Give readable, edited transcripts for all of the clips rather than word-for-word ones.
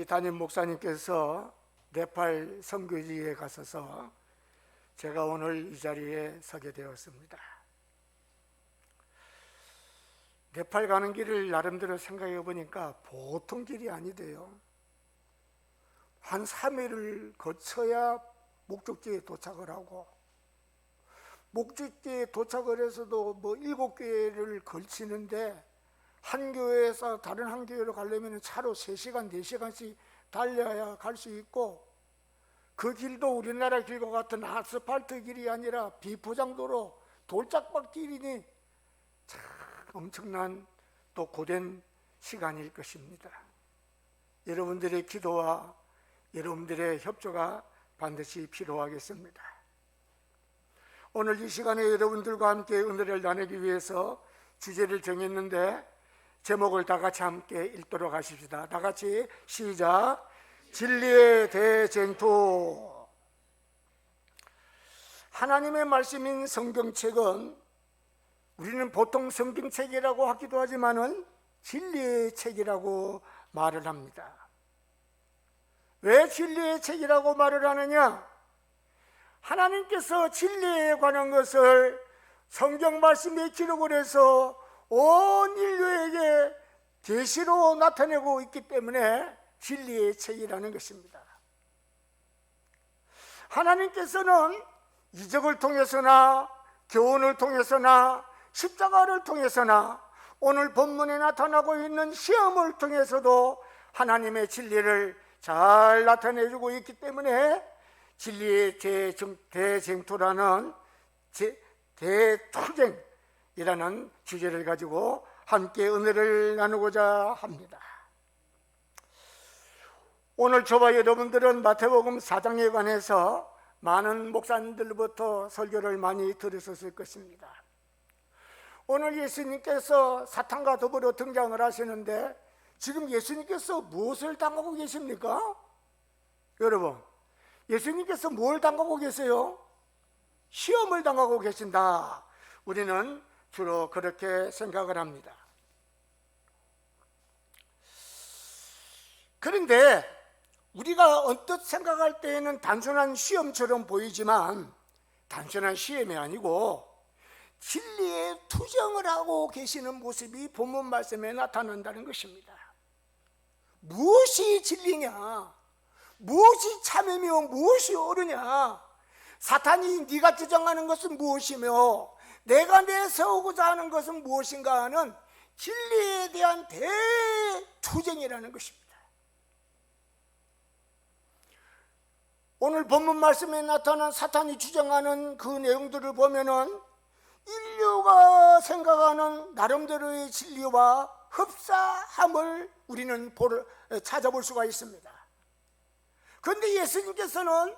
담임 목사님께서 네팔 선교지에 가셔서 제가 오늘 이 자리에 서게 되었습니다. 네팔 가는 길을 나름대로 생각해 보니까 보통 길이 아니대요. 한 3일을 거쳐야 목적지에 도착을 하고, 목적지에 도착을 해서도 뭐 7교회를 걸치는데 한 교회에서 다른 한 교회로 가려면 차로 3시간, 4시간씩 달려야 갈 수 있고, 그 길도 우리나라 길과 같은 아스팔트 길이 아니라 비포장도로 돌짝밭길이니 참 엄청난 또 고된 시간일 것입니다. 여러분들의 기도와 여러분들의 협조가 반드시 필요하겠습니다. 오늘 이 시간에 여러분들과 함께 은혜를 나누기 위해서 주제를 정했는데 제목을 다 같이 함께 읽도록 하십시다. 다 같이 시작. 진리의 대쟁투. 하나님의 말씀인 성경책은 우리는 보통 성경책이라고 하기도 하지만은 진리의 책이라고 말을 합니다. 왜 진리의 책이라고 말을 하느냐? 하나님께서 진리에 관한 것을 성경 말씀에 기록을 해서 온 인류에게 계시로 나타내고 있기 때문에 진리의 책이라는 것입니다. 하나님께서는 이적을 통해서나 교훈을 통해서나 십자가를 통해서나 오늘 본문에 나타나고 있는 시험을 통해서도 하나님의 진리를 잘 나타내주고 있기 때문에 진리의 대쟁투라는 대투쟁이라는 주제를 가지고 함께 은혜를 나누고자 합니다. 오늘 저와 여러분들은 마태복음 4장에 관해서 많은 목사님들로부터 설교를 많이 들으셨을 것입니다. 오늘 예수님께서 사탄과 더불어 등장을 하시는데 지금 예수님께서 무엇을 당하고 계십니까? 여러분, 예수님께서 뭘 당하고 계세요? 시험을 당하고 계신다. 우리는 주로 그렇게 생각을 합니다. 그런데 우리가 언뜻 생각할 때에는 단순한 시험처럼 보이지만 단순한 시험이 아니고 진리의 투쟁을 하고 계시는 모습이 본문 말씀에 나타난다는 것입니다. 무엇이 진리냐? 무엇이 참이며 무엇이 옳으냐? 사탄이 네가 주장하는 것은 무엇이며 내가 내세우고자 하는 것은 무엇인가 하는 진리에 대한 대투쟁이라는 것입니다. 오늘 본문 말씀에 나타난 사탄이 주장하는 그 내용들을 보면은 인류가 생각하는 나름대로의 진리와 흡사함을 우리는 찾아볼 수가 있습니다. 그런데 예수님께서는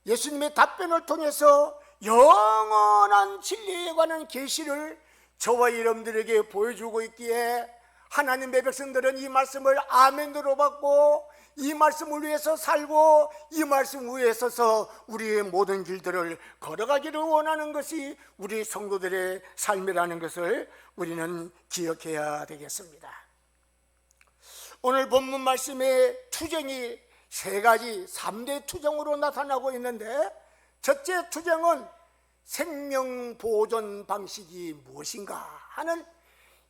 예수님의 답변을 통해서 영원한 진리에 관한 계시를 저와 여러분들에게 보여주고 있기에 하나님의 백성들은 이 말씀을 아멘으로 받고 이 말씀을 위해서 살고 이 말씀 위에 서서 우리의 모든 길들을 걸어가기를 원하는 것이 우리 성도들의 삶이라는 것을 우리는 기억해야 되겠습니다. 오늘 본문 말씀의 투쟁이 3가지 3대 투쟁으로 나타나고 있는데 첫째 투쟁은 생명보존 방식이 무엇인가 하는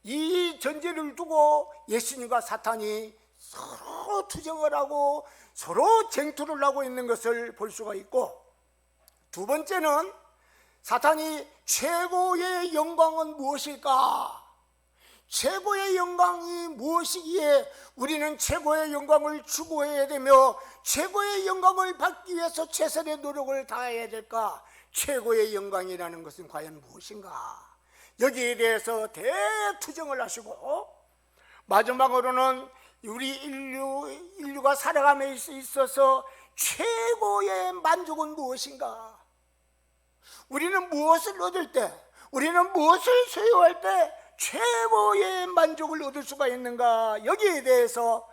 이 전제를 두고 예수님과 사탄이 서로 투쟁을 하고 서로 쟁투를 하고 있는 것을 볼 수가 있고, 두 번째는 사탄이 최고의 영광은 무엇일까? 최고의 영광이 무엇이기에 우리는 최고의 영광을 추구해야 되며 최고의 영광을 받기 위해서 최선의 노력을 다해야 될까? 최고의 영광이라는 것은 과연 무엇인가? 여기에 대해서 대투쟁을 하시고, 마지막으로는 우리 인류가 살아감에 있어서 최고의 만족은 무엇인가? 우리는 무엇을 얻을 때, 우리는 무엇을 소유할 때 최고의 만족을 얻을 수가 있는가? 여기에 대해서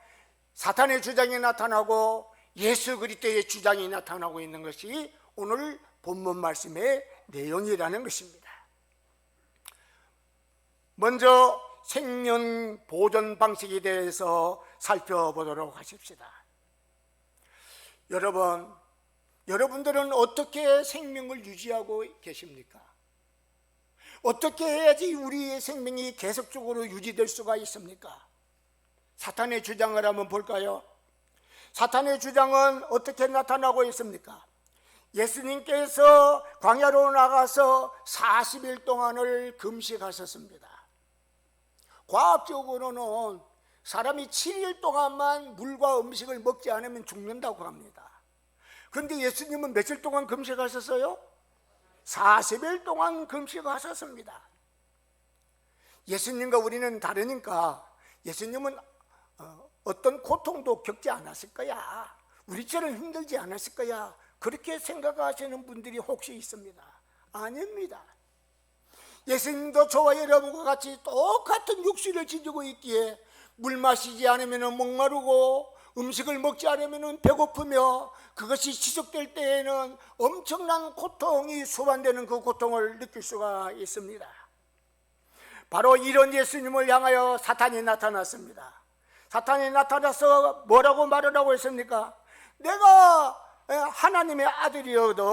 사탄의 주장이 나타나고 예수 그리스도의 주장이 나타나고 있는 것이 오늘 본문 말씀의 내용이라는 것입니다. 먼저 생명 보존 방식에 대해서 살펴보도록 하십시다. 여러분들은 어떻게 생명을 유지하고 계십니까? 어떻게 해야지 우리의 생명이 계속적으로 유지될 수가 있습니까? 사탄의 주장을 한번 볼까요? 사탄의 주장은 어떻게 나타나고 있습니까? 예수님께서 광야로 나가서 40일 동안을 금식하셨습니다. 과학적으로는 사람이 7일 동안만 물과 음식을 먹지 않으면 죽는다고 합니다. 그런데 예수님은 며칠 동안 금식하셨어요? 40일 동안 금식하셨습니다. 예수님과 우리는 다르니까 예수님은 어떤 고통도 겪지 않았을 거야, 우리처럼 힘들지 않았을 거야, 그렇게 생각하시는 분들이 혹시 있습니다. 아닙니다. 예수님도 저와 여러분과 같이 똑같은 육신을 지니고 있기에 물 마시지 않으면 목마르고 음식을 먹지 않으면 배고프며 그것이 지속될 때에는 엄청난 고통이 수반되는 그 고통을 느낄 수가 있습니다. 바로 이런 예수님을 향하여 사탄이 나타났습니다. 사탄이 나타나서 뭐라고 말을 하고 있습니까? 내가 하나님의 아들이어든,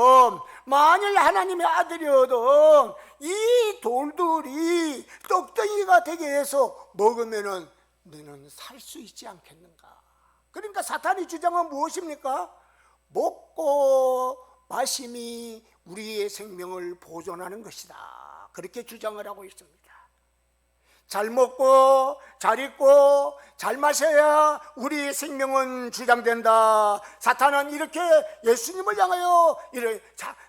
만일 하나님의 아들이어든 이 돌들이 떡덩이가 되게 해서 먹으면은 너는 살 수 있지 않겠는가? 그러니까 사탄의 주장은 무엇입니까? 먹고 마심이 우리의 생명을 보존하는 것이다, 그렇게 주장을 하고 있습니다. 잘 먹고 잘 입고 잘 마셔야 우리의 생명은 주장된다. 사탄은 이렇게 예수님을 향하여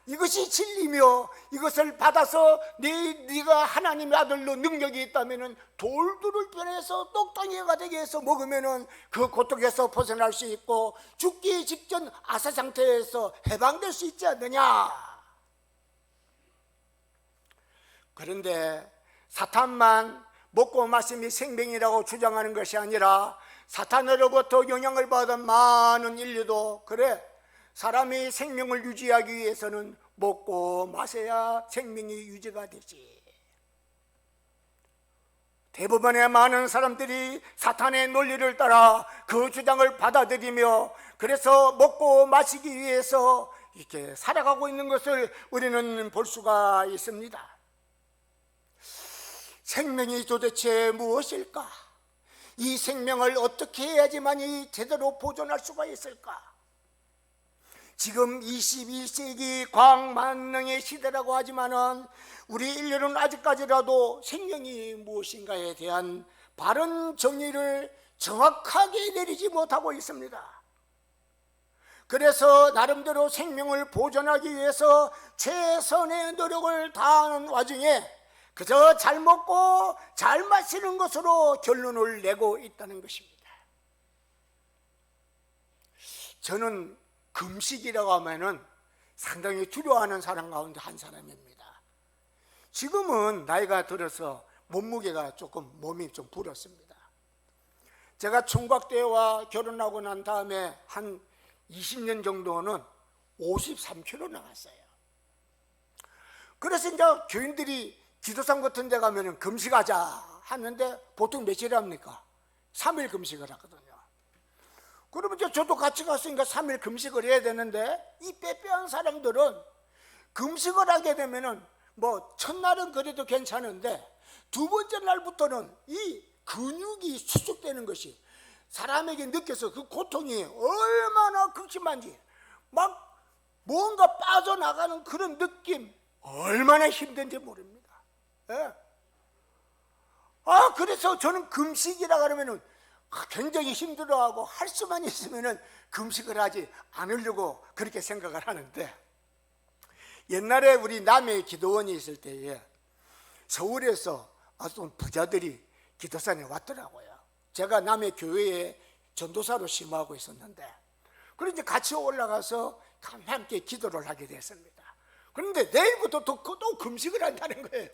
이것이 진리며 이것을 받아서 네가 하나님의 아들로 능력이 있다면 돌들을 변해서 똑덩이가 되게 해서 먹으면 그 고통에서 벗어날 수 있고 죽기 직전 아사 상태에서 해방될 수 있지 않느냐. 그런데 사탄만 먹고 마심이 생명이라고 주장하는 것이 아니라 사탄으로부터 영향을 받은 많은 인류도 그래, 사람이 생명을 유지하기 위해서는 먹고 마셔야 생명이 유지가 되지. 대부분의 많은 사람들이 사탄의 논리를 따라 그 주장을 받아들이며 그래서 먹고 마시기 위해서 이렇게 살아가고 있는 것을 우리는 볼 수가 있습니다. 생명이 도대체 무엇일까? 이 생명을 어떻게 해야지만이 제대로 보존할 수가 있을까? 지금 21세기 과학만능의 시대라고 하지만은 우리 인류는 아직까지라도 생명이 무엇인가에 대한 바른 정의를 정확하게 내리지 못하고 있습니다. 그래서 나름대로 생명을 보존하기 위해서 최선의 노력을 다하는 와중에 그저 잘 먹고 잘 마시는 것으로 결론을 내고 있다는 것입니다. 저는 금식이라고 하면은 상당히 두려워하는 사람 가운데 한 사람입니다. 지금은 나이가 들어서 몸무게가 몸이 좀 불었습니다. 제가 총각 때와 결혼하고 난 다음에 한 20년 정도는 53kg 나갔어요. 그래서 이제 교인들이 기도상 같은 데 가면 금식하자 하는데 보통 며칠 합니까? 3일 금식을 하거든요. 그러면 이제 저도 같이 갔으니까 3일 금식을 해야 되는데 이 빼빼한 사람들은 금식을 하게 되면은 첫날은 그래도 괜찮은데 두 번째 날부터는 이 근육이 수축되는 것이 사람에게 느껴서 그 고통이 얼마나 극심한지, 막 뭔가 빠져나가는 그런 느낌, 얼마나 힘든지 모릅니다. 예. 그래서 저는 금식이라 그러면은 굉장히 힘들어하고 할 수만 있으면은 금식을 하지 않으려고 그렇게 생각을 하는데, 옛날에 우리 남해 기도원이 있을 때에 서울에서 아주 부자들이 기도산에 왔더라고요. 제가 남해 교회에 전도사로 심호하고 있었는데, 그래서 이제 같이 올라가서 함께 기도를 하게 됐습니다. 그런데 내일부터 또 금식을 한다는 거예요.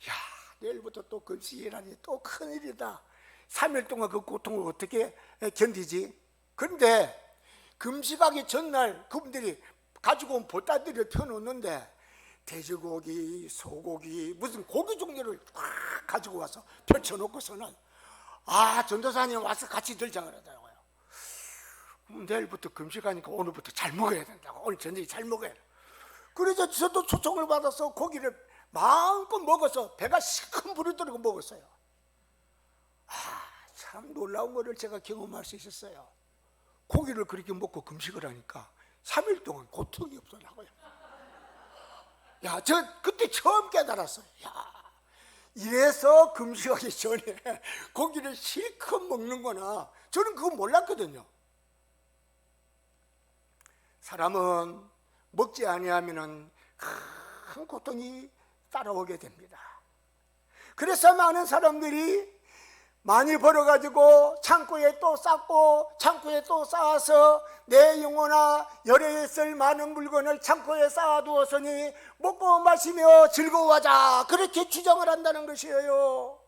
야, 내일부터 또 금식이라니 또 큰일이다. 3일 동안 그 고통을 어떻게 견디지? 그런데 금식하기 전날 그분들이 가지고 온 보따리를 펴놓는데 돼지고기, 소고기, 무슨 고기 종류를 딱 가지고 와서 펼쳐놓고서는 전도사님 와서 같이 들자 그러더라고요. 내일부터 금식하니까 오늘부터 잘 먹어야 된다고. 오늘 저녁에 잘 먹어야 돼. 그래서 저도 초청을 받아서 고기를 마음껏 먹어서 배가 시큰 부르도록 먹었어요. 참 놀라운 거를 제가 경험할 수 있었어요. 고기를 그렇게 먹고 금식을 하니까 3일 동안 고통이 없더라고요. 저 그때 처음 깨달았어요. 이래서 금식하기 전에 고기를 실컷 먹는구나. 저는 그거 몰랐거든요. 사람은 먹지 아니하면은 큰 고통이 따라오게 됩니다. 그래서 많은 사람들이 많이 벌어가지고 창고에 또 쌓고 창고에 또 쌓아서 내 영혼아 열에 있을 많은 물건을 창고에 쌓아두었으니 먹고 마시며 즐거워하자, 그렇게 주장을 한다는 것이에요.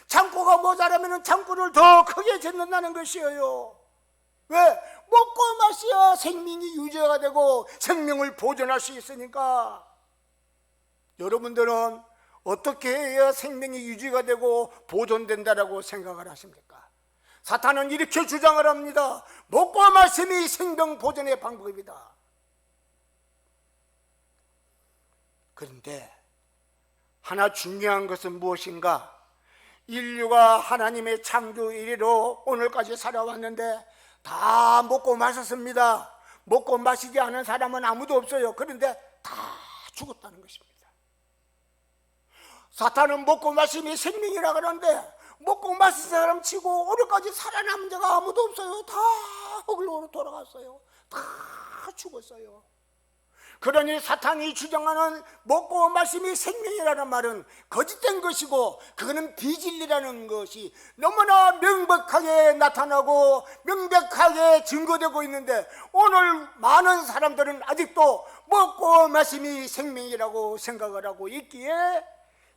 창고가 모자라면 창고를 더 크게 짓는다는 것이에요. 왜? 먹고 마셔야 생명이 유지가 되고 생명을 보존할 수 있으니까. 여러분들은 어떻게 해야 생명이 유지가 되고 보존된다라고 생각을 하십니까? 사탄은 이렇게 주장을 합니다. 먹고 마심이 생명 보존의 방법이다. 그런데 하나 중요한 것은 무엇인가? 인류가 하나님의 창조 이래로 오늘까지 살아왔는데 다 먹고 마셨습니다. 먹고 마시지 않은 사람은 아무도 없어요. 그런데 다 죽었다는 것입니다. 사탄은 먹고 마심이 생명이라 그러는데 먹고 마신 사람 치고 오늘까지 살아남은 자가 아무도 없어요. 다 흙으로 돌아갔어요. 다 죽었어요. 그러니 사탄이 주장하는 먹고 마심이 생명이라는 말은 거짓된 것이고, 그거는 비진리라는 것이 너무나 명백하게 나타나고 명백하게 증거되고 있는데, 오늘 많은 사람들은 아직도 먹고 마심이 생명이라고 생각을 하고 있기에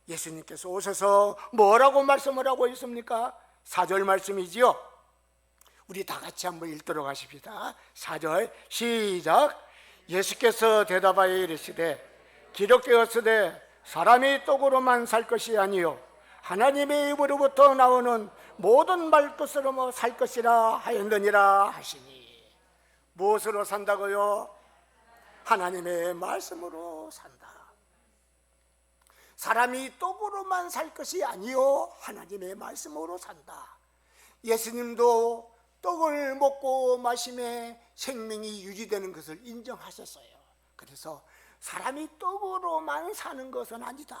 예수님께서 오셔서 뭐라고 말씀을 하고 있습니까? 4절 말씀이지요. 우리 다 같이 한번 읽도록 하십시다. 4절 시작. 예수께서 대답하여 이르시되 기록되었으되 사람이 떡으로만 살 것이 아니요 하나님의 입으로부터 나오는 모든 말것으로 살 것이라 하였느니라 하시니. 무엇으로 산다고요? 하나님의 말씀으로 산다. 사람이 떡으로만 살 것이 아니요 하나님의 말씀으로 산다. 예수님도 떡을 먹고 마심에 생명이 유지되는 것을 인정하셨어요. 그래서 사람이 떡으로만 사는 것은 아니다.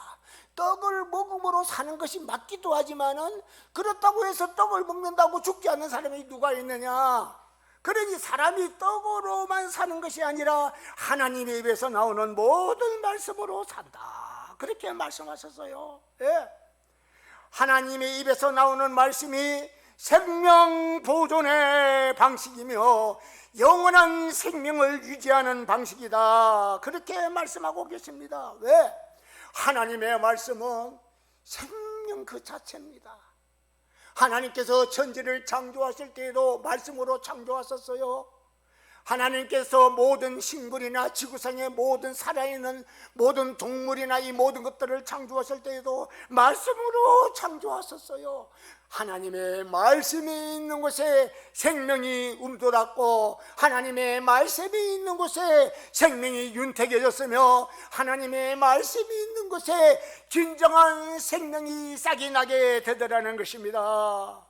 떡을 먹음으로 사는 것이 맞기도 하지만은 그렇다고 해서 떡을 먹는다고 죽지 않는 사람이 누가 있느냐? 그러니 사람이 떡으로만 사는 것이 아니라 하나님의 입에서 나오는 모든 말씀으로 산다. 그렇게 말씀하셨어요. 예. 하나님의 입에서 나오는 말씀이 생명 보존의 방식이며 영원한 생명을 유지하는 방식이다. 그렇게 말씀하고 계십니다. 왜? 하나님의 말씀은 생명 그 자체입니다. 하나님께서 천지를 창조하실 때에도 말씀으로 창조하셨어요. 하나님께서 모든 식물이나 지구상의 모든 살아있는 모든 동물이나 이 모든 것들을 창조하실 때에도 말씀으로 창조하셨어요. 하나님의 말씀이 있는 곳에 생명이 움돋았고, 하나님의 말씀이 있는 곳에 생명이 윤택해졌으며, 하나님의 말씀이 있는 곳에 진정한 생명이 싹이 나게 되더라는 것입니다.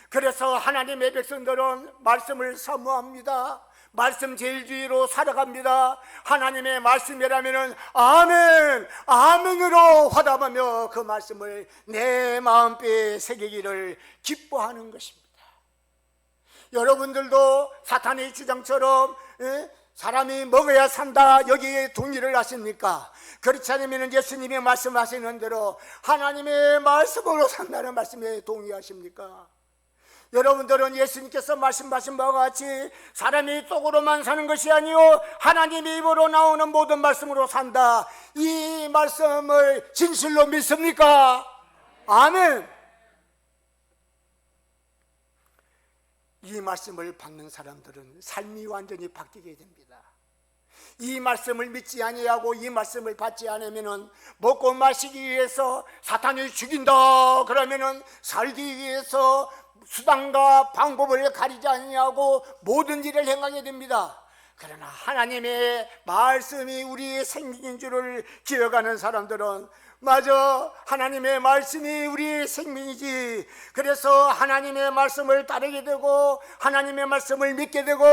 그래서 하나님의 백성들은 말씀을 사모합니다. 말씀 제일주의로 살아갑니다. 하나님의 말씀이라면 아멘, 아멘으로 화답하며 그 말씀을 내 마음뼈에 새기기를 기뻐하는 것입니다. 여러분들도 사탄의 주장처럼 사람이 먹어야 산다, 여기에 동의를 하십니까? 그렇지 않으면 예수님이 말씀하시는 대로 하나님의 말씀으로 산다는 말씀에 동의하십니까? 여러분들은 예수님께서 말씀하신 바와 같이 사람이 떡으로만 사는 것이 아니요 하나님의 입으로 나오는 모든 말씀으로 산다, 이 말씀을 진실로 믿습니까? 아멘. 이 말씀을 받는 사람들은 삶이 완전히 바뀌게 됩니다. 이 말씀을 믿지 아니하고 이 말씀을 받지 않으면은 먹고 마시기 위해서 사탄이 죽인다 그러면은 살기 위해서 수단과 방법을 가리지 아니하고 모든 일을 행하게 됩니다. 그러나 하나님의 말씀이 우리의 생명인 줄을 기억하는 사람들은 맞아, 하나님의 말씀이 우리의 생명이지. 그래서 하나님의 말씀을 따르게 되고 하나님의 말씀을 믿게 되고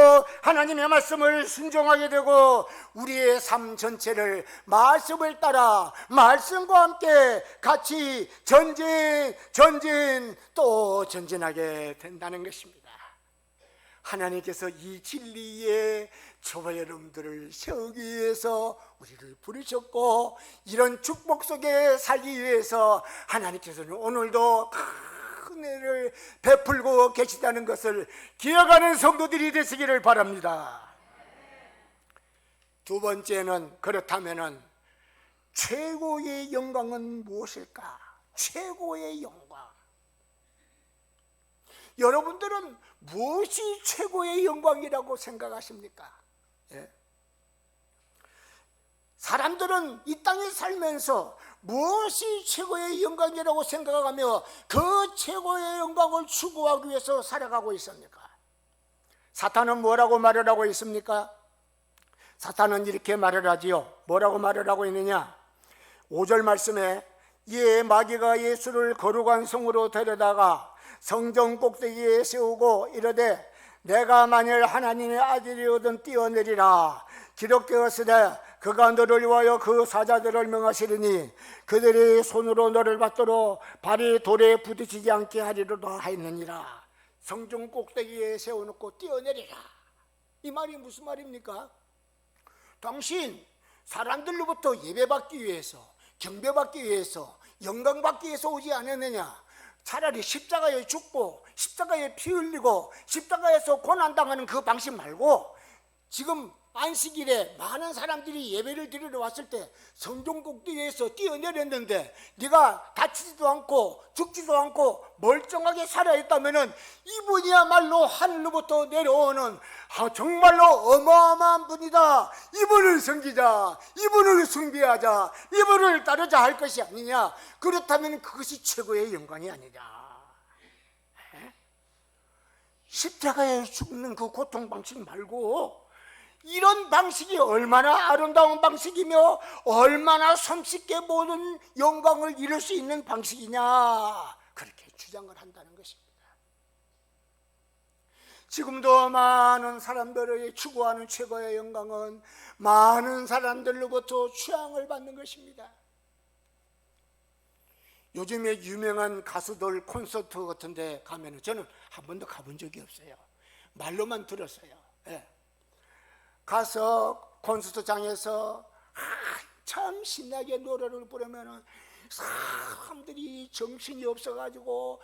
하나님의 말씀을 순종하게 되고 우리의 삶 전체를 말씀을 따라 말씀과 함께 같이 전진 또 전진하게 된다는 것입니다. 하나님께서 이 진리에 저와 여러분들을 세우기 위해서 우리를 부르셨고 이런 축복 속에 살기 위해서 하나님께서는 오늘도 큰 은혜를 베풀고 계시다는 것을 기억하는 성도들이 되시기를 바랍니다. 두 번째는 그렇다면은 최고의 영광은 무엇일까? 최고의 영광. 여러분들은 무엇이 최고의 영광이라고 생각하십니까? 예? 사람들은 이 땅에 살면서 무엇이 최고의 영광이라고 생각하며 그 최고의 영광을 추구하기 위해서 살아가고 있습니까? 사탄은 뭐라고 말을 하고 있습니까? 사탄은 이렇게 말을 하지요. 뭐라고 말을 하고 있느냐? 5절 말씀에 이에 마귀가 예수를 거룩한 성으로 데려다가 성전 꼭대기에 세우고 이르되 내가 만일 하나님의 아들이거든 뛰어내리라. 기록되었으되 그가 너를 위하여 그 사자들을 명하시리니 그들이 손으로 너를 받도록 발이 돌에 부딪히지 않게 하리로다 하였느니라. 성전 꼭대기에 세워놓고 뛰어내리라. 이 말이 무슨 말입니까? 당신 사람들로부터 예배받기 위해서, 경배받기 위해서, 영광받기 위해서 오지 않았느냐? 차라리 십자가에 죽고 십자가에 피 흘리고 십자가에서 고난당하는 그 방식 말고 지금 안식일에 많은 사람들이 예배를 드리러 왔을 때 성전 꼭대기에서 뛰어내렸는데 네가 다치지도 않고 죽지도 않고 멀쩡하게 살아있다면 이분이야말로 하늘로부터 내려오는 정말로 어마어마한 분이다. 이분을 섬기자, 이분을 숭배하자, 이분을 따르자 할 것이 아니냐. 그렇다면 그것이 최고의 영광이 아니냐. 십자가에 죽는 그 고통 방식 말고 이런 방식이 얼마나 아름다운 방식이며 얼마나 손쉽게 모든 영광을 이룰 수 있는 방식이냐, 그렇게 주장을 한다는 것입니다. 지금도 많은 사람들이 추구하는 최고의 영광은 많은 사람들로부터 취향을 받는 것입니다. 요즘에 유명한 가수들 콘서트 같은 데 가면 저는 한 번도 가본 적이 없어요. 말로만 들었어요. 예. 가서 콘서트장에서 참 신나게 노래를 부르면 사람들이 정신이 없어가지고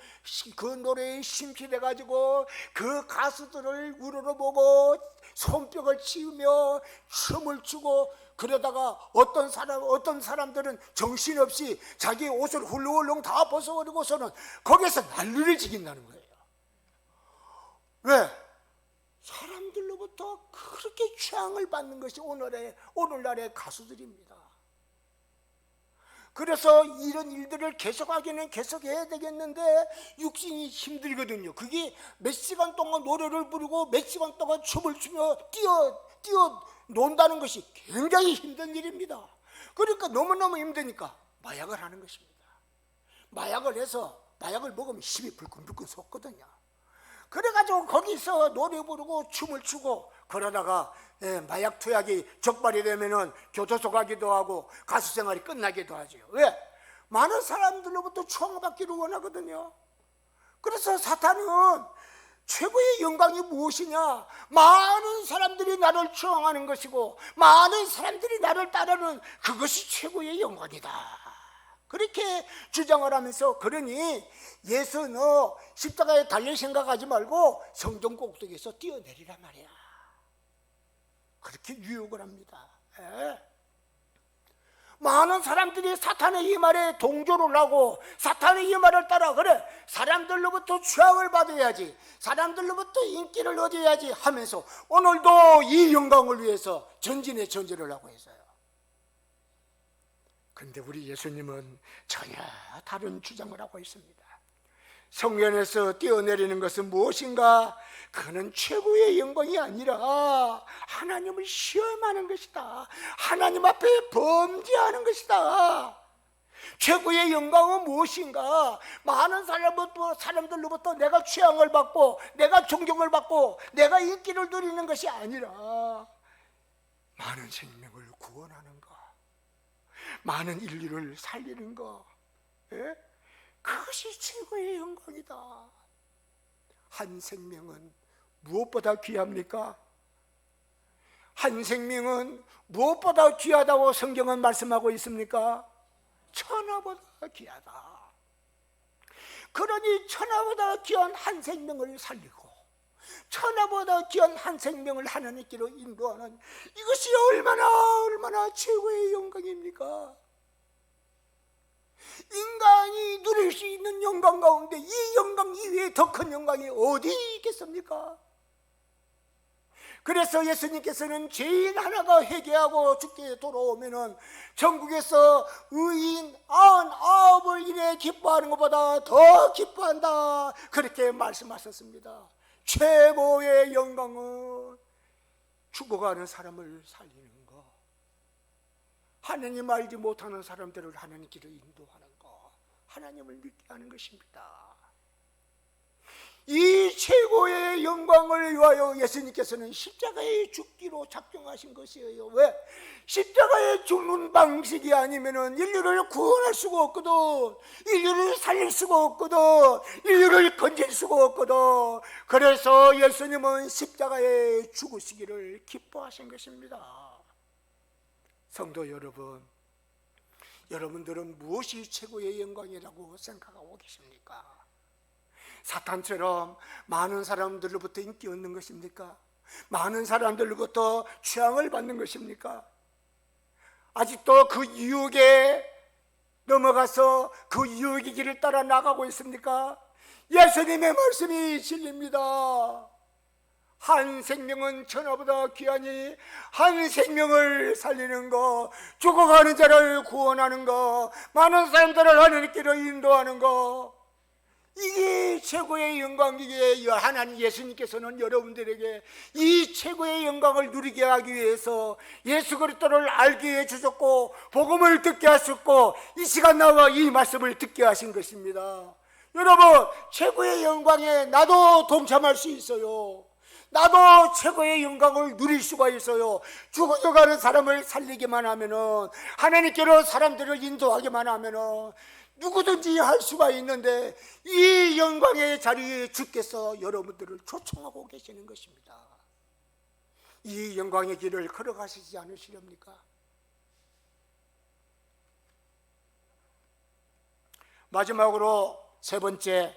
그 노래에 심취돼가지고 그 가수들을 우러러보고 손뼉을 치우며 춤을 추고 그러다가 어떤 사람들은 정신없이 자기 옷을 훌렁훌렁 다 벗어버리고서는 거기서 난리를 지긴다는 거예요. 왜? 사람들로부터 그렇게 취향을 받는 것이 오늘날의 가수들입니다. 그래서 이런 일들을 계속하기는 계속해야 되겠는데 육신이 힘들거든요. 그게 몇 시간 동안 노래를 부르고 몇 시간 동안 춤을 추며 뛰어 논다는 것이 굉장히 힘든 일입니다. 그러니까 너무너무 힘드니까 마약을 하는 것입니다. 마약을 해서 마약을 먹으면 힘이 불끈불끈 솟거든요. 그래가지고 거기서 노래 부르고 춤을 추고 그러다가 마약 투약이 적발이 되면은 교도소 가기도 하고 가수 생활이 끝나기도 하죠. 왜? 많은 사람들로부터 추앙받기를 원하거든요. 그래서 사탄은 최고의 영광이 무엇이냐? 많은 사람들이 나를 추앙하는 것이고 많은 사람들이 나를 따르는 그것이 최고의 영광이다. 그렇게 주장을 하면서 그러니 예수 너 십자가에 달릴 생각하지 말고 성전 꼭대기에서 뛰어내리란 말이야. 그렇게 유혹을 합니다. 많은 사람들이 사탄의 이 말에 동조를 하고 사탄의 이 말을 따라 그래 사람들로부터 추앙을 받아야지, 사람들로부터 인기를 얻어야지 하면서 오늘도 이 영광을 위해서 전진을 하고 있어요. 그런데 우리 예수님은 전혀 다른 주장을 하고 있습니다. 성전에서 뛰어내리는 것은 무엇인가? 그는 최고의 영광이 아니라 하나님을 시험하는 것이다. 하나님 앞에 범죄하는 것이다. 최고의 영광은 무엇인가? 많은 사람들로부터 내가 취향을 받고 내가 존경을 받고 내가 인기를 누리는 것이 아니라 많은 생명을 구원하는 것, 많은 인류를 살리는 것, 예? 그것이 최고의 영광이다. 한 생명은 무엇보다 귀합니까? 한 생명은 무엇보다 귀하다고 성경은 말씀하고 있습니까? 천하보다 귀하다. 그러니 천하보다 귀한 한 생명을 살리고 천하보다 귀한 한 생명을 하나님께로 인도하는 이것이 얼마나 최고의 영광입니까? 인간이 누릴 수 있는 영광 가운데 이 영광 이외에 더 큰 영광이 어디 있겠습니까? 그래서 예수님께서는 죄인 하나가 회개하고 죽게 돌아오면은 천국에서 의인 99을 인해 기뻐하는 것보다 더 기뻐한다, 그렇게 말씀하셨습니다. 최고의 영광은 죽어가는 사람을 살리는 것, 하나님 알지 못하는 사람들을 하나님께로 인도하는 것, 하나님을 믿게 하는 것입니다. 이 최고의 영광을 위하여 예수님께서는 십자가에 죽기로 작정하신 것이에요. 왜? 십자가에 죽는 방식이 아니면은 인류를 구원할 수가 없거든. 인류를 살릴 수가 없거든. 인류를 건질 수가 없거든. 그래서 예수님은 십자가에 죽으시기를 기뻐하신 것입니다. 성도 여러분, 여러분들은 무엇이 최고의 영광이라고 생각하고 계십니까? 사탄처럼 많은 사람들로부터 인기 얻는 것입니까? 많은 사람들로부터 취향을 받는 것입니까? 아직도 그 유혹에 넘어가서 그 유혹의 길을 따라 나가고 있습니까? 예수님의 말씀이 진리입니다. 한 생명은 천하보다 귀하니 한 생명을 살리는 것, 죽어가는 자를 구원하는 것, 많은 사람들을 하나님께로 인도하는 것, 이게 최고의 영광이기에 하나님 예수님께서는 여러분들에게 이 최고의 영광을 누리게 하기 위해서 예수 그리스도를 알게 해주셨고 복음을 듣게 하셨고 이 시간 나와 이 말씀을 듣게 하신 것입니다. 여러분, 최고의 영광에 나도 동참할 수 있어요. 나도 최고의 영광을 누릴 수가 있어요. 죽어가는 사람을 살리기만 하면은, 하나님께로 사람들을 인도하기만 하면은 누구든지 할 수가 있는데 이 영광의 자리에 주께서 여러분들을 초청하고 계시는 것입니다. 이 영광의 길을 걸어가시지 않으시렵니까? 마지막으로 세 번째,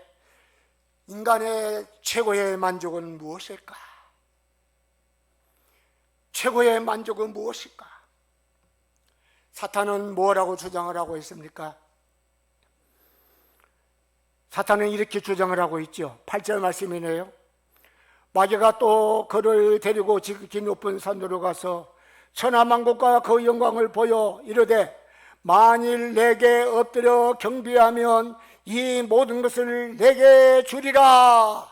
인간의 최고의 만족은 무엇일까? 최고의 만족은 무엇일까? 사탄은 뭐라고 주장을 하고 있습니까? 사탄은 이렇게 주장을 하고 있죠. 8절 말씀이네요. 마귀가 또 그를 데리고 지극히 높은 산으로 가서 천하만국과 그 영광을 보여 이르되 만일 내게 엎드려 경배하면 이 모든 것을 내게 주리라.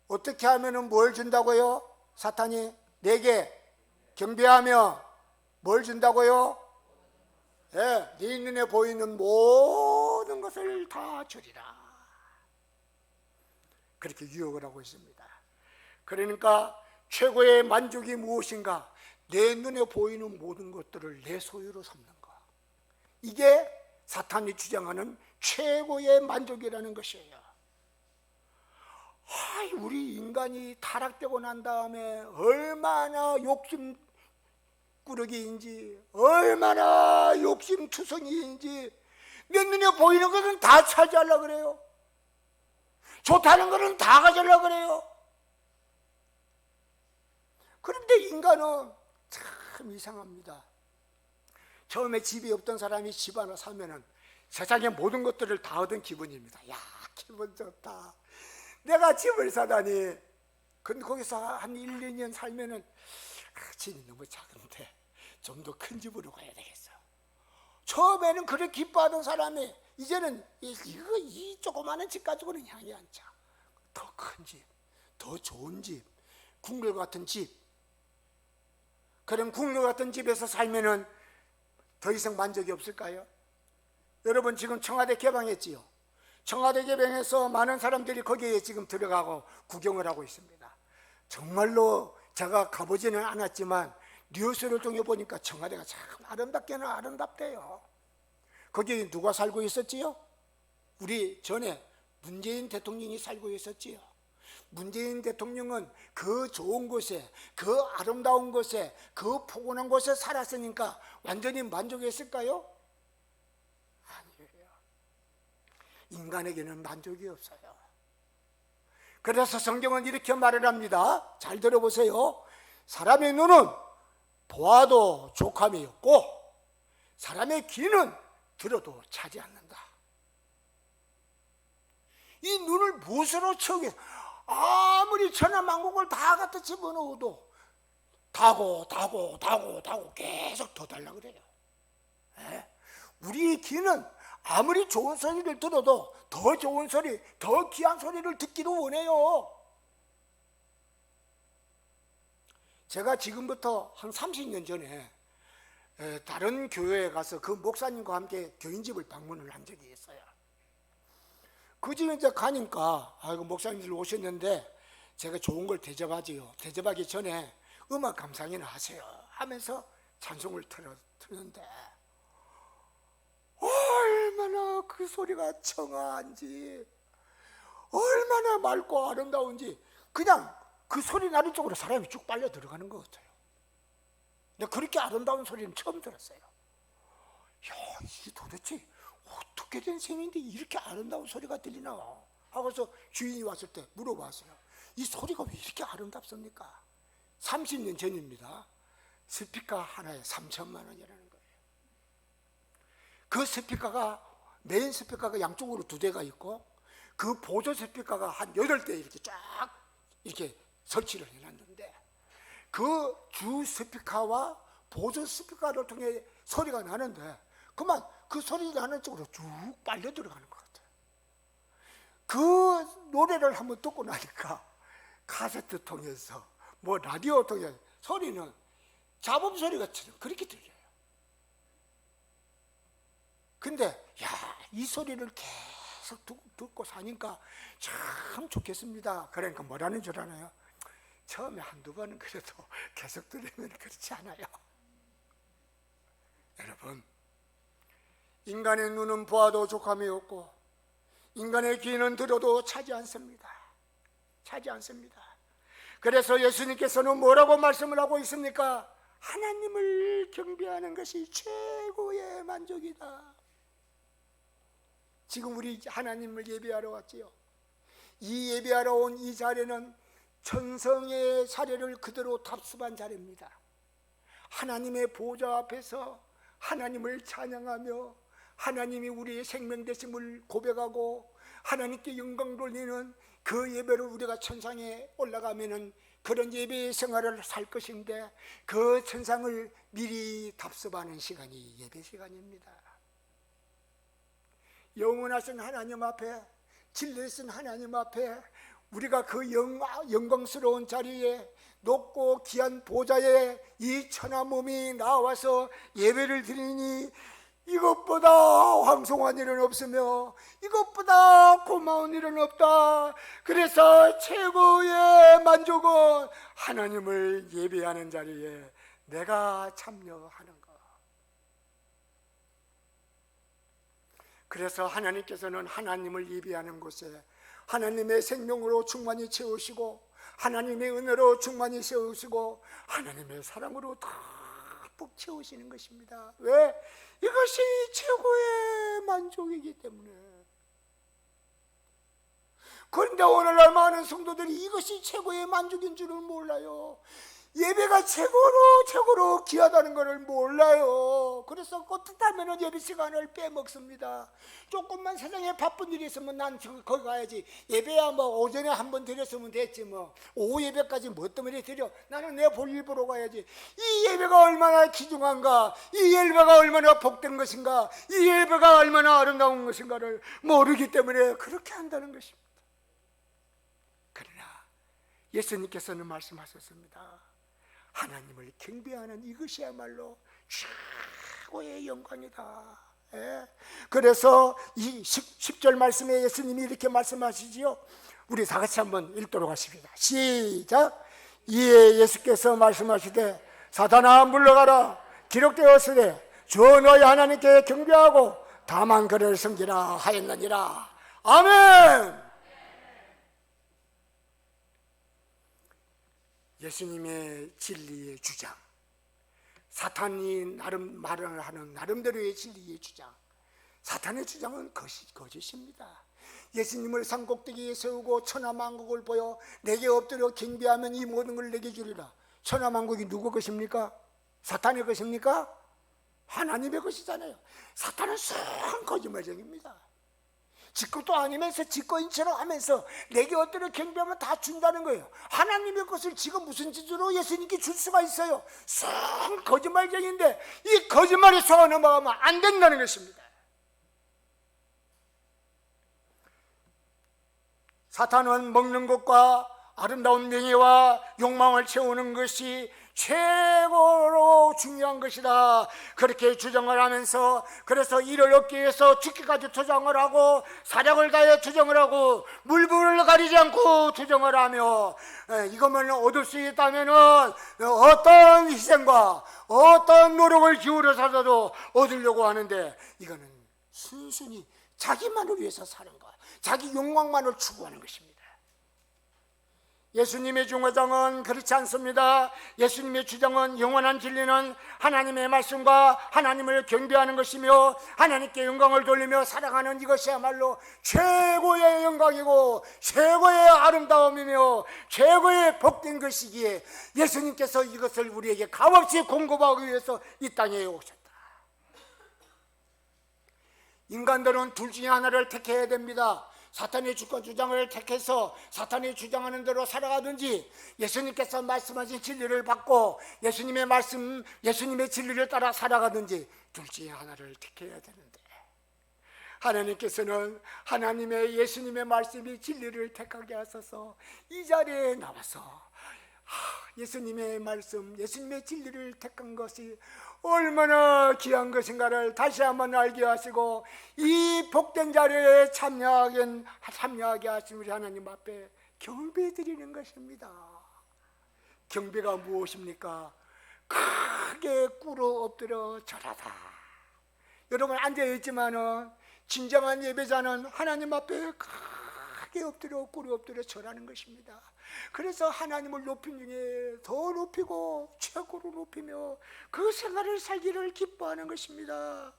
어떻게 하면 뭘 준다고요? 사탄이 내게 경배하면 뭘 준다고요? 네 눈에 보이는 모든 것을 다 주리라. 그렇게 유혹을 하고 있습니다. 그러니까 최고의 만족이 무엇인가? 내 눈에 보이는 모든 것들을 내 소유로 삼는 것. 이게 사탄이 주장하는 최고의 만족이라는 것이에요. 우리 인간이 타락되고 난 다음에 얼마나 욕심꾸러기인지, 얼마나 욕심투성이인지 내 눈에 보이는 것은 다 차지하려고 그래요. 좋다는 것은 다 가지려고 그래요. 그런데 인간은 참 이상합니다. 처음에 집이 없던 사람이 집 하나 사면은 세상의 모든 것들을 다 얻은 기분입니다. 야, 기분 좋다. 내가 집을 사다니. 근데 거기서 한 1, 2년 살면은 집이 너무 작은데 좀 더 큰 집으로 가야 되겠어. 처음에는 그렇게 기뻐하던 사람이 이제는 이 조그마한 집 가지고는 향이 안 차. 더 큰 집, 더 좋은 집, 궁궐 같은 집. 그런 궁궐 같은 집에서 살면은 더 이상 만족이 없을까요? 여러분, 지금 청와대 개방했지요. 청와대 개방해서 많은 사람들이 거기에 지금 들어가고 구경을 하고 있습니다. 정말로 제가 가보지는 않았지만 뉴스를 통해 보니까 청와대가 참 아름답게는 아름답대요. 거기 누가 살고 있었지요? 우리 전에 문재인 대통령이 살고 있었지요. 문재인 대통령은 그 좋은 곳에, 그 아름다운 곳에, 그 포근한 곳에 살았으니까 완전히 만족했을까요? 아니에요. 인간에게는 만족이 없어요. 그래서 성경은 이렇게 말을 합니다. 잘 들어보세요. 사람의 눈은 보아도 족함이 없고 사람의 귀는 들어도 차지 않는다. 이 눈을 무엇으로 채우겠? 아무리 천하만국을 다 갖다 집어넣어도 다고 계속 더 달라 그래요. 우리 귀는 아무리 좋은 소리를 들어도 더 좋은 소리, 더 귀한 소리를 듣기를 원해요. 제가 지금부터 한 30년 전에 다른 교회에 가서 그 목사님과 함께 교인집을 방문을 한 적이 있어요. 그 집에 이제 가니까 목사님들 오셨는데 제가 좋은 걸 대접하지요. 대접하기 전에 음악 감상이나 하세요 하면서 찬송을 틀었는데 얼마나 그 소리가 청아한지, 얼마나 맑고 아름다운지 그냥 그 소리 나는 쪽으로 사람이 쭉 빨려 들어가는 것 같아요. 근데 그렇게 아름다운 소리는 처음 들었어요. 야, 이게 도대체 어떻게 된 셈인데 이렇게 아름다운 소리가 들리나 하고서 주인이 왔을 때 물어봤어요. 이 소리가 왜 이렇게 아름답습니까? 30년 전입니다. 스피커 하나에 3천만 원이라는 거예요. 그 스피커가, 메인 스피커가 양쪽으로 2대가 있고 그 보조 스피커가 한 8대 이렇게 쫙 이렇게 설치를 해놨는데 그 주 스피커와 보조 스피커를 통해 소리가 나는데 그만 그 소리 나는 쪽으로 쭉 빨려 들어가는 것 같아요. 그 노래를 한번 듣고 나니까 카세트 통해서 뭐 라디오 통해서 소리는 잡음 소리가 그렇게 들려요. 근데 야, 이 소리를 계속 듣고 사니까 참 좋겠습니다. 그러니까 뭐라는 줄 아나요? 처음에 한두 번은 그래도 계속 들으면 그렇지 않아요. 여러분, 인간의 눈은 보아도 족함이 없고 인간의 귀는 들어도 차지 않습니다. 차지 않습니다. 그래서 예수님께서는 뭐라고 말씀을 하고 있습니까? 하나님을 경배하는 것이 최고의 만족이다. 지금 우리 하나님을 예배하러 왔지요. 이 예배하러 온 이 자리는 천성의 자리를 그대로 답습한 자리입니다. 하나님의 보좌 앞에서 하나님을 찬양하며 하나님이 우리의 생명 되심을 고백하고 하나님께 영광 돌리는 그 예배를 우리가 천상에 올라가면은 그런 예배의 생활을 살 것인데 그 천상을 미리 답습하는 시간이 예배 시간입니다. 영원하신 하나님 앞에, 진리신 하나님 앞에 우리가 그 영광스러운 자리에 높고 귀한 보좌에 이 천하 몸이 나와서 예배를 드리니 이것보다 황송한 일은 없으며 이것보다 고마운 일은 없다. 그래서 최고의 만족은 하나님을 예배하는 자리에 내가 참여하는 것. 그래서 하나님께서는 하나님을 예배하는 곳에 하나님의 생명으로 충만히 채우시고 하나님의 은혜로 충만히 채우시고 하나님의 사랑으로 듬뿍 채우시는 것입니다. 왜? 이것이 최고의 만족이기 때문에. 그런데 오늘날 많은 성도들이 이것이 최고의 만족인 줄을 몰라요. 예배가 최고로 귀하다는 것을 몰라요. 그래서 껐다면 예배 시간을 빼먹습니다. 조금만 세상에 바쁜 일이 있으면 난 거기 가야지. 예배야 뭐 오전에 한 번 드렸으면 됐지 뭐 오후 예배까지 뭐 때문에 드려. 나는 내 볼일 보러 가야지. 이 예배가 얼마나 귀중한가, 이 예배가 얼마나 복된 것인가, 이 예배가 얼마나 아름다운 것인가를 모르기 때문에 그렇게 한다는 것입니다. 그러나 예수님께서는 말씀하셨습니다. 하나님을 경배하는 이것이야말로 최고의 영광이다. 예? 그래서 이 10절 말씀에 예수님이 이렇게 말씀하시지요. 우리 다 같이 한번 읽도록 하십니다. 시작. 이에 예수께서 말씀하시되 사탄아 물러가라. 기록되었으되 주 너희 하나님께 경배하고 다만 그를 섬기라 하였느니라. 아멘. 예수님의 진리의 주장, 사탄이 나름 말을 하는 나름대로의 진리의 주장, 사탄의 주장은 거짓입니다. 예수님을 산꼭대기에 세우고 천하만국을 보여 내게 엎드려 경배하면 이 모든 걸 내게 주리라. 천하만국이 누구 것입니까? 사탄의 것입니까? 하나님의 것이잖아요. 사탄은 썩 거짓말쟁입니다. 지것도 아니면서 지꺼인처럼 하면서 내게 엎드려 경배하면 다 준다는 거예요. 하나님의 것을 지금 무슨 짓으로 예수님께 줄 수가 있어요? 썩 거짓말쟁인데 이 거짓말에 속아 넘어가면 안 된다는 것입니다. 사탄은 먹는 것과 아름다운 명예와 욕망을 채우는 것이 최고로 중요한 것이다. 그렇게 주장을 하면서, 그래서 이를 얻기 위해서 죽기까지 투정을 하고 사력을 다해 투정을 하고 물불을 가리지 않고 투정을 하며, 이것만 얻을 수 있다면 어떤 희생과 어떤 노력을 기울여서라도 얻으려고 하는데, 이거는 순순히 자기만을 위해서 사는 것, 자기 욕망만을 추구하는 것입니다. 예수님의 주장은 그렇지 않습니다. 예수님의 주장은 영원한 진리는 하나님의 말씀과 하나님을 경배하는 것이며 하나님께 영광을 돌리며 살아가는 이것이야말로 최고의 영광이고 최고의 아름다움이며 최고의 복된 것이기에 예수님께서 이것을 우리에게 값없이 공급하기 위해서 이 땅에 오셨다. 인간들은 둘 중에 하나를 택해야 됩니다. 사탄의 주장을 택해서 사탄이 주장하는 대로 살아가든지, 예수님께서 말씀하신 진리를 받고 예수님의 말씀, 예수님의 진리를 따라 살아가든지, 둘 중에 하나를 택해야 되는데, 하나님께서는 하나님의 예수님의 말씀이 진리를 택하게 하셔서 이 자리에 나와서 예수님의 말씀, 예수님의 진리를 택한 것이 얼마나 귀한 것인가를 다시 한번 알게 하시고 이 복된 자리에 참여하게 하신 우리 하나님 앞에 경배드리는 것입니다. 경배가 무엇입니까? 크게 꿇어 엎드려 절하다. 여러분 앉아있지만은 진정한 예배자는 하나님 앞에 크게 엎드려 꿇어 엎드려 절하는 것입니다. 그래서 하나님을 높인 중에 더 높이고 최고로 높이며 그 생활을 살기를 기뻐하는 것입니다.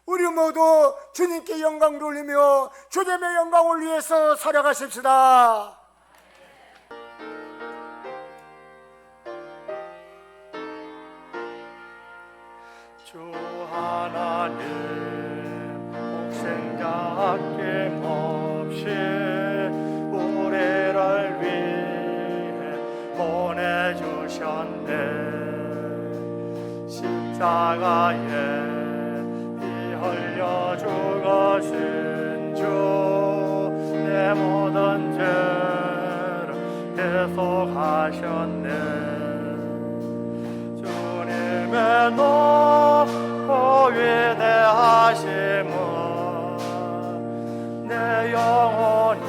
우리 모두 주님께 영광 돌리며 주님의 영광을 위해서 살아가십시다. 주 하나님 복생자 아낌없이 우리를 위해 보내주셨네. 십자가에 피 흘려 죽으신 주 내 모든 죄를 대속하셨네. 주님의 높고 위대하심은 내 영혼이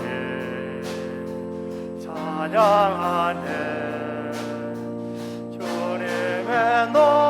찬양하네. 주님의 높고